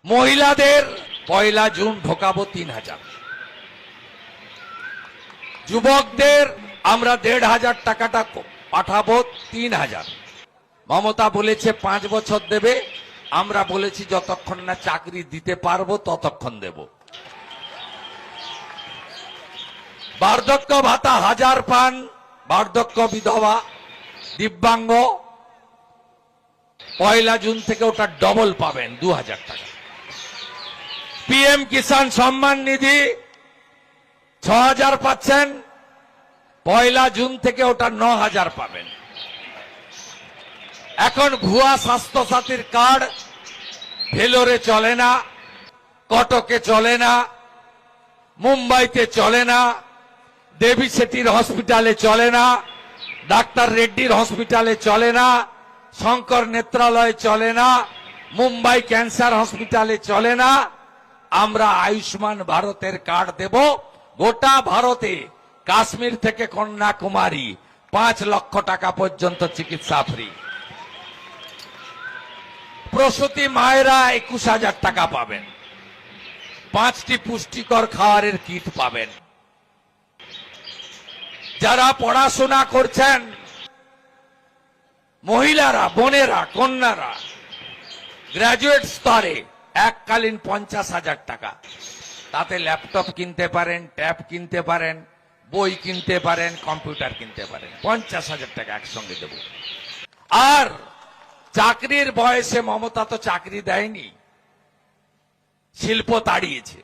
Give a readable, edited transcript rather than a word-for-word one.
মহিলাদের 1 জুন ঢোকাবো 3000, যুবকদের আমরা 1500 টাকাটা পাঠাবো 3000। মমতা বলেছে 5 বছর দেবে, আমরা বলেছি যতক্ষণ না চাকরি দিতে পারবো ততক্ষণ দেব। বার্ধক্য ভাতা 1000 পান, বার্ধক্য বিধবা দিব্যাঙ্গ 1 জুন থেকে ওটা ডবল পাবেন 2000 টাকা। পিএম কিষাণ সম্মান নিধি 6000 পাচ্ছেন, 1 জুন থেকে ওটা 9000 পাবেন। এখন ভুয়া স্বাস্থ্য সাথীর কার্ড ভেলোরে চলে না, কটকে চলে না, মুম্বাইতে চলে না, দেবী শেঠির হসপিটালে চলে না, ডাক্তার রেড্ডির হসপিটালে চলে না, শঙ্কর নেত্রালয়ে চলে না, মুম্বাই ক্যান্সার হসপিটালে চলে না। আমরা আয়ুষ্মান ভারতের কার্ড দেব গোটা ভারতে, কাশ্মীর থেকে কন্যাকুমারী 5 লক্ষ টাকা পর্যন্ত চিকিৎসা ফ্রি। প্রসূতি মায়েরা 21000 টাকা পাবেন, 5টি পুষ্টিকর খাবারের কিট পাবেন। যারা পড়াশোনা করছেন মহিলারা, বোনেরা, কন্যারা গ্রাজুয়েট স্তরে এককালীন 50,000 টাকা, তাতে ল্যাপটপ কিনতে পারেন, ট্যাব কিনতে পারেন, বই কিনতে পারেন, কম্পিউটার কিনতে পারেন। 50,000 টাকা একসঙ্গে দেব। আর চাকরির বয়সে মমতা তো চাকরি দেয়নি, শিল্প তাড়িয়েছে।